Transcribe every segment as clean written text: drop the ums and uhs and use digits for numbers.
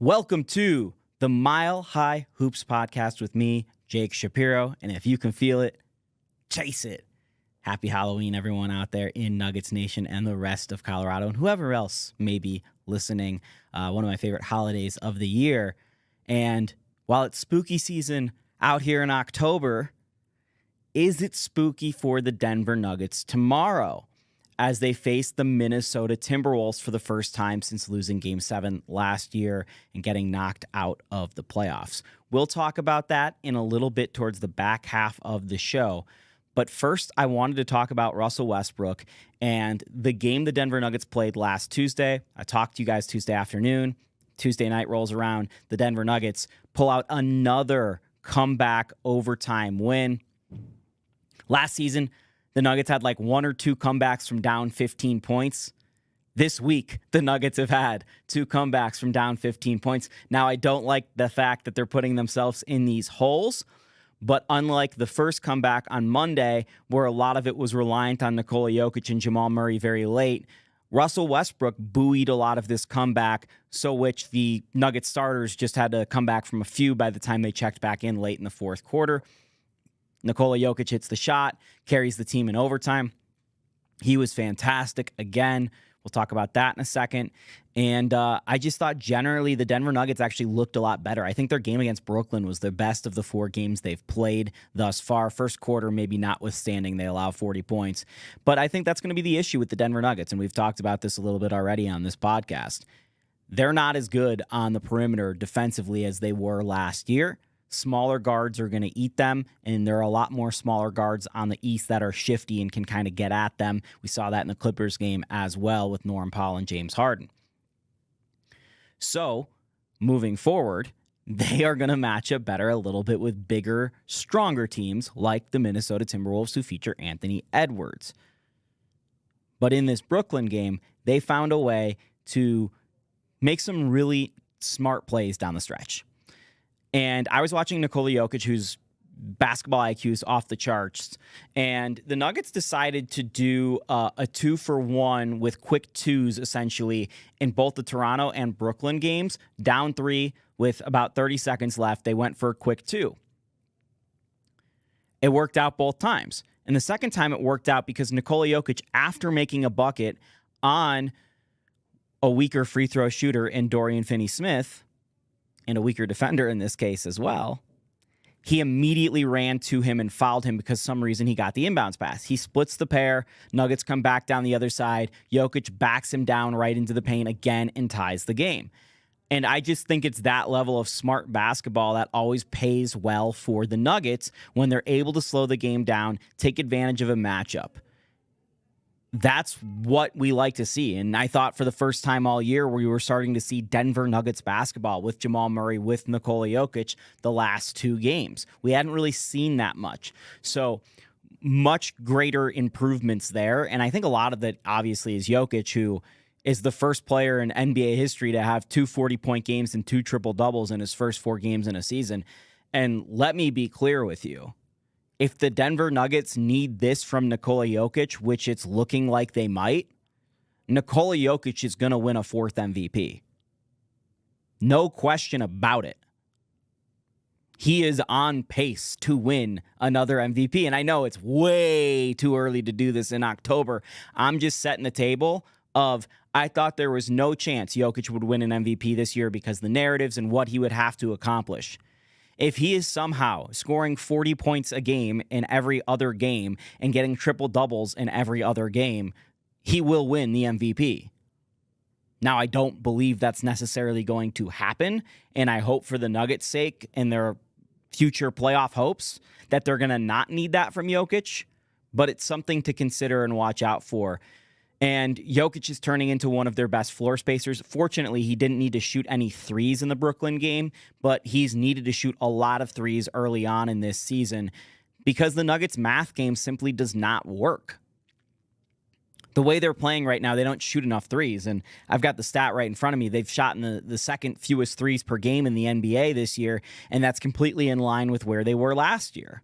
Welcome to the Mile High Hoops podcast with me, Jake Shapiro. And if you can feel it, chase it. Happy Halloween, everyone out there in Nuggets Nation and the rest of Colorado and whoever else may be listening. One of my favorite holidays of the year. And while it's spooky season out here in October, is it spooky for the Denver Nuggets tomorrow as they face the Minnesota Timberwolves for the first time since losing Game 7 last year and getting knocked out of the playoffs? We'll talk about that in a little bit towards the back half of the show. But first, I wanted to talk about Russell Westbrook and the game the Denver Nuggets played last Tuesday. I talked to you guys Tuesday afternoon. Tuesday night rolls around. The Denver Nuggets pull out another comeback overtime win. Last season, the Nuggets had like one or two comebacks from down 15 points. This week, the Nuggets have had two comebacks from down 15 points. Now, I don't like the fact that they're putting themselves in these holes, but unlike the first comeback on Monday, where a lot of it was reliant on Nikola Jokic and Jamal Murray very late, Russell Westbrook buoyed a lot of this comeback, so which the Nuggets starters just had to come back from a few by the time they checked back in late in the fourth quarter. Nikola Jokic hits the shot, carries the team in overtime. He was fantastic again. We'll talk about that in a second. And I just thought generally the Denver Nuggets actually looked a lot better. I think their game against Brooklyn was the best of the four games they've played thus far. First quarter, maybe notwithstanding, they allow 40 points. But I think that's going to be the issue with the Denver Nuggets, and we've talked about this a little bit already on this podcast. They're not as good on the perimeter defensively as they were last year. Smaller guards are going to eat them, and there are a lot more smaller guards on the East that are shifty and can kind of get at them. We saw that in the Clippers game as well with Norm Powell and James Harden. So, moving forward, they are going to match up better a little bit with bigger, stronger teams like the Minnesota Timberwolves, who feature Anthony Edwards. But in this Brooklyn game, they found a way to make some really smart plays down the stretch. And I was watching Nikola Jokic, whose basketball IQ is off the charts, and the Nuggets decided to do a 2-for-1 with quick twos, essentially, in both the Toronto and Brooklyn games. Down 3 with about 30 seconds left, they went for a quick 2. It worked out both times. And the second time it worked out because Nikola Jokic, after making a bucket on a weaker free throw shooter in Dorian Finney-Smith, and a weaker defender in this case as well, he immediately ran to him and fouled him because some reason he got the inbounds pass. He splits the pair. Nuggets come back down the other side. Jokic backs him down right into the paint again and ties the game. And I just think it's that level of smart basketball that always pays well for the Nuggets when they're able to slow the game down, take advantage of a matchup. That's what we like to see. And I thought for the first time all year we were starting to see Denver Nuggets basketball with Jamal Murray, with Nikola Jokic the last two games. We hadn't really seen that much. So much greater improvements there. And I think a lot of that obviously is Jokic, who is the first player in NBA history to have two 40-point games and two triple-doubles in his first 4 games in a season. And let me be clear with you. If the Denver Nuggets need this from Nikola Jokic, which it's looking like they might, Nikola Jokic is going to win a 4th MVP. No question about it. He is on pace to win another MVP. And I know it's way too early to do this in October. I'm just setting the table of I thought there was no chance Jokic would win an MVP this year because the narratives and what he would have to accomplish. If he is somehow scoring 40 points a game in every other game and getting triple-doubles in every other game, he will win the MVP. Now, I don't believe that's necessarily going to happen, and I hope for the Nuggets' sake and their future playoff hopes that they're going to not need that from Jokic, but it's something to consider and watch out for. And Jokic is turning into one of their best floor spacers. Fortunately, he didn't need to shoot any threes in the Brooklyn game, but he's needed to shoot a lot of threes early on in this season because the Nuggets' math game simply does not work. The way they're playing right now, they don't shoot enough threes. And I've got the stat right in front of me. They've shot in the second fewest threes per game in the NBA this year, and that's completely in line with where they were last year.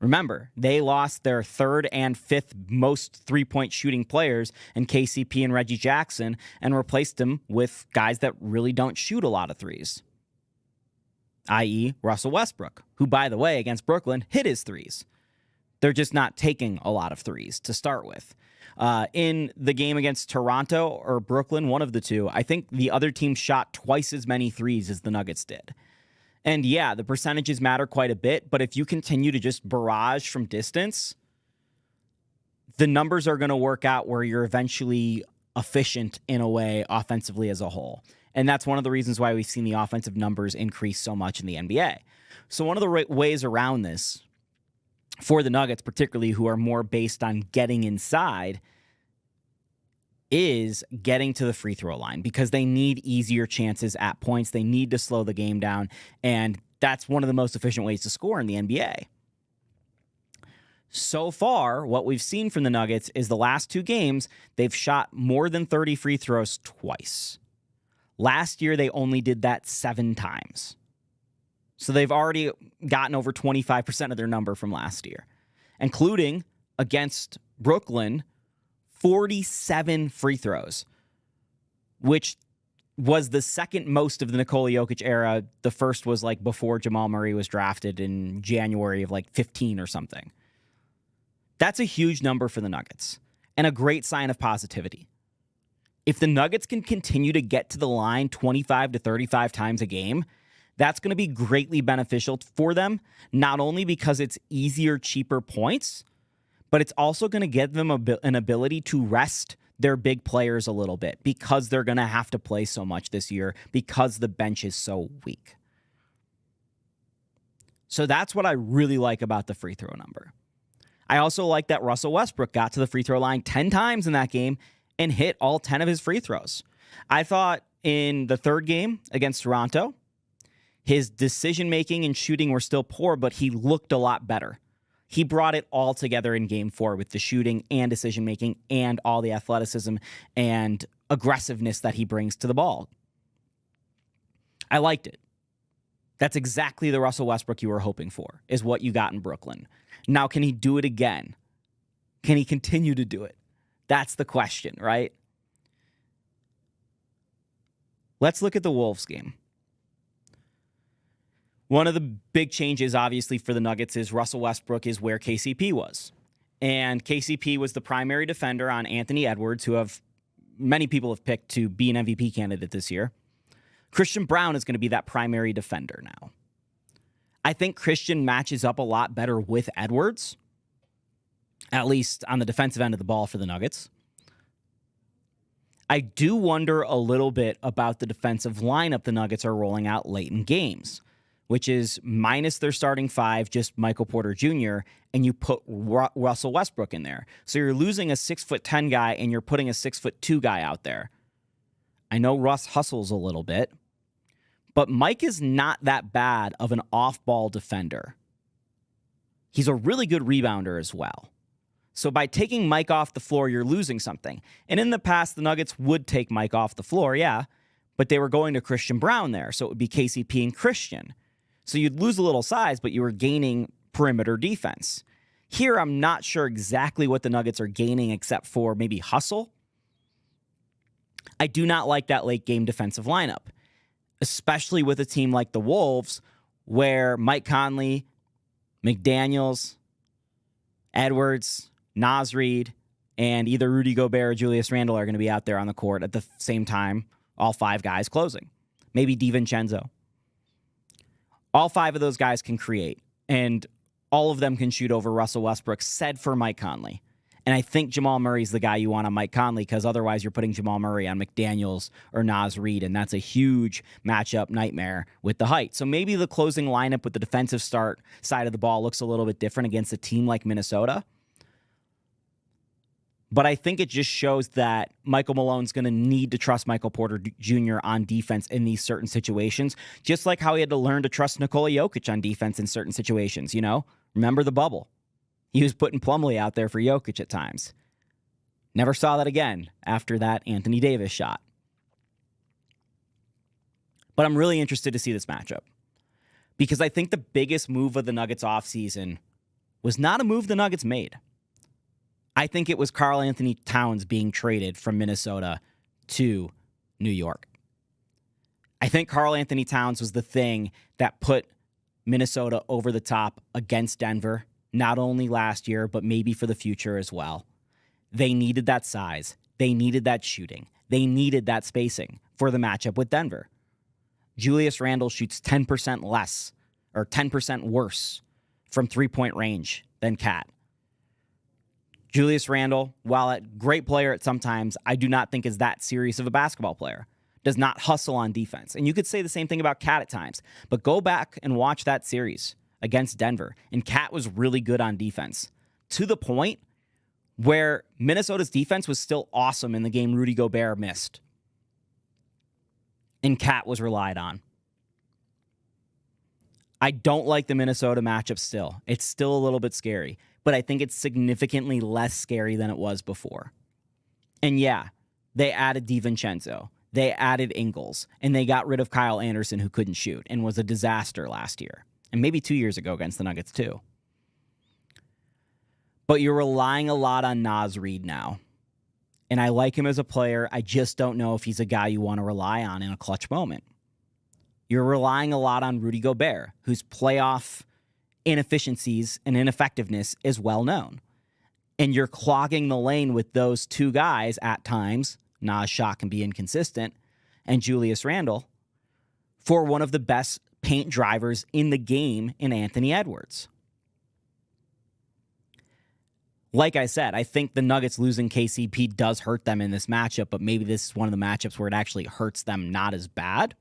Remember, they lost their third and fifth most three-point shooting players in KCP and Reggie Jackson and replaced them with guys that really don't shoot a lot of threes, i.e. Russell Westbrook, who, by the way, against Brooklyn, hit his threes. They're just not taking a lot of threes to start with. In the game against Toronto or Brooklyn, one of the two, I think the other team shot twice as many threes as the Nuggets did. And yeah, the percentages matter quite a bit, but if you continue to just barrage from distance, the numbers are going to work out where you're eventually efficient in a way offensively as a whole. And that's one of the reasons why we've seen the offensive numbers increase so much in the NBA. So one of the ways around this for the Nuggets, particularly who are more based on getting inside, is getting to the free throw line because they need easier chances at points. They need to slow the game down, and that's one of the most efficient ways to score in the NBA. So far, what we've seen from the Nuggets is the last two games, they've shot more than 30 free throws twice. Last year, they only did that 7 times. So they've already gotten over 25% of their number from last year, including against Brooklyn, 47 free throws, which was the second most of the Nikola Jokic era. The first was like before Jamal Murray was drafted in January of like 15 or something. That's a huge number for the Nuggets and a great sign of positivity. If the Nuggets can continue to get to the line 25 to 35 times a game, that's going to be greatly beneficial for them, not only because it's easier, cheaper points, but it's also going to give them an ability to rest their big players a little bit because they're going to have to play so much this year because the bench is so weak. So that's what I really like about the free throw number. I also like that Russell Westbrook got to the free throw line 10 times in that game and hit all 10 of his free throws. I thought in the third game against Toronto, his decision-making and shooting were still poor, but he looked a lot better. He brought it all together in game 4 with the shooting and decision-making and all the athleticism and aggressiveness that he brings to the ball. I liked it. That's exactly the Russell Westbrook you were hoping for, is what you got in Brooklyn. Now, can he do it again? Can he continue to do it? That's the question, right? Let's look at the Wolves game. One of the big changes, obviously, for the Nuggets is Russell Westbrook is where KCP was. And KCP was the primary defender on Anthony Edwards, who many people have picked to be an MVP candidate this year. Christian Brown is going to be that primary defender now. I think Christian matches up a lot better with Edwards, at least on the defensive end of the ball for the Nuggets. I do wonder a little bit about the defensive lineup the Nuggets are rolling out late in games, which is minus their starting 5, just Michael Porter Jr., and you put Russell Westbrook in there. So you're losing a 6'10" guy, and you're putting a 6'2" guy out there. I know Russ hustles a little bit, but Mike is not that bad of an off-ball defender. He's a really good rebounder as well. So by taking Mike off the floor, you're losing something. And in the past, the Nuggets would take Mike off the floor, yeah, but they were going to Christian Brown there, so it would be KCP and Christian. So you'd lose a little size, but you were gaining perimeter defense. Here, I'm not sure exactly what the Nuggets are gaining except for maybe hustle. I do not like that late-game defensive lineup, especially with a team like the Wolves, where Mike Conley, McDaniels, Edwards, Naz Reid, and either Rudy Gobert or Julius Randle are going to be out there on the court at the same time, all 5 guys closing. Maybe DiVincenzo. All 5 of those guys can create, and all of them can shoot over Russell Westbrook, said for Mike Conley. And I think Jamal Murray's the guy you want on Mike Conley, because otherwise you're putting Jamal Murray on McDaniels or Naz Reid, and that's a huge matchup nightmare with the height. So maybe the closing lineup with the defensive start side of the ball looks a little bit different against a team like Minnesota. But I think it just shows that Michael Malone's going to need to trust Michael Porter Jr. on defense in these certain situations, just like how he had to learn to trust Nikola Jokic on defense in certain situations, you know? Remember the bubble. He was putting Plumlee out there for Jokic at times. Never saw that again after that Anthony Davis shot. But I'm really interested to see this matchup because I think the biggest move of the Nuggets offseason was not a move the Nuggets made. I think it was Karl Anthony Towns being traded from Minnesota to New York. I think Karl Anthony Towns was the thing that put Minnesota over the top against Denver, not only last year, but maybe for the future as well. They needed that size. They needed that shooting. They needed that spacing for the matchup with Denver. Julius Randle shoots 10% less or 10% worse from three-point range than Cat. Julius Randle, while a great player at some times, I do not think is that serious of a basketball player. Does not hustle on defense. And you could say the same thing about Cat at times. But go back and watch that series against Denver. And Cat was really good on defense. To the point where Minnesota's defense was still awesome in the game Rudy Gobert missed. And Cat was relied on. I don't like the Minnesota matchup still. It's still a little bit scary. But I think it's significantly less scary than it was before. And yeah, they added DiVincenzo. They added Ingles. And they got rid of Kyle Anderson, who couldn't shoot and was a disaster last year. And maybe 2 years ago against the Nuggets too. But you're relying a lot on Naz Reid now. And I like him as a player. I just don't know if he's a guy you want to rely on in a clutch moment. You're relying a lot on Rudy Gobert, whose playoff inefficiencies and ineffectiveness is well known. And you're clogging the lane with those two guys at times. Naz shot can be inconsistent. And Julius Randle for one of the best paint drivers in the game in Anthony Edwards. Like I said, I think the Nuggets losing KCP does hurt them in this matchup, but maybe this is one of the matchups where it actually hurts them not as bad.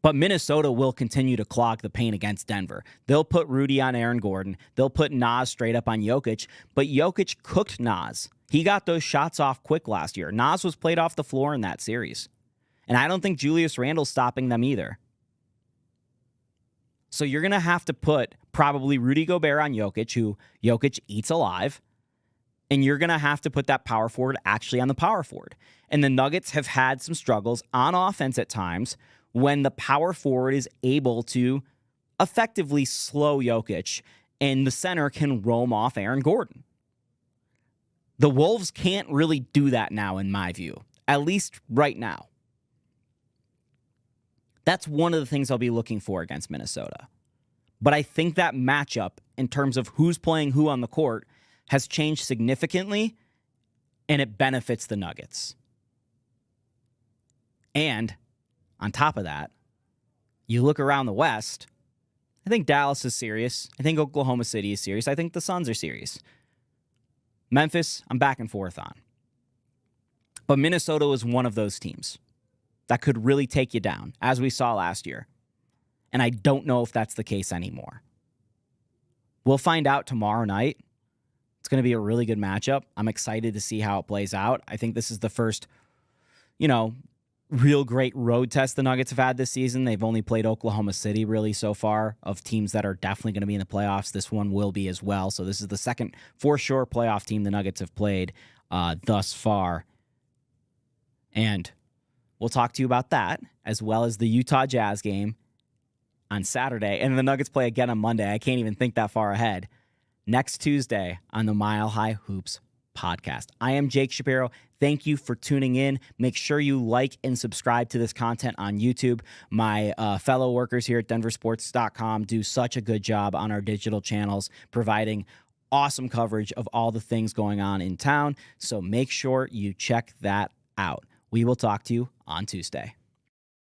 But Minnesota will continue to clog the paint against Denver. They'll put Rudy on Aaron Gordon. They'll put Naz straight up on Jokic. But Jokic cooked Naz. He got those shots off quick last year. Naz was played off the floor in that series. And I don't think Julius Randle's stopping them either. So you're going to have to put probably Rudy Gobert on Jokic, who Jokic eats alive. And you're going to have to put that power forward actually on the power forward. And the Nuggets have had some struggles on offense at times when the power forward is able to effectively slow Jokic and the center can roam off Aaron Gordon. The Wolves can't really do that now, in my view, at least right now. That's one of the things I'll be looking for against Minnesota. But I think that matchup in terms of who's playing who on the court has changed significantly, and it benefits the Nuggets. And on top of that, you look around the West, I think Dallas is serious. I think Oklahoma City is serious. I think the Suns are serious. Memphis, I'm back and forth on. But Minnesota is one of those teams that could really take you down, as we saw last year. And I don't know if that's the case anymore. We'll find out tomorrow night. It's going to be a really good matchup. I'm excited to see how it plays out. I think this is the first, real great road test the Nuggets have had this season. They've only played Oklahoma City really so far of teams that are definitely going to be in the playoffs. This one will be as well. So this is the second for sure playoff team the Nuggets have played thus far. And we'll talk to you about that as well as the Utah Jazz game on Saturday. And the Nuggets play again on Monday. I can't even think that far ahead. Next Tuesday on the Mile High Hoops podcast. I am Jake Shapiro. Thank you for tuning in. Make sure you like and subscribe to this content on YouTube. My fellow workers here at denversports.com do such a good job on our digital channels, providing awesome coverage of all the things going on in town. So make sure you check that out. We will talk to you on Tuesday.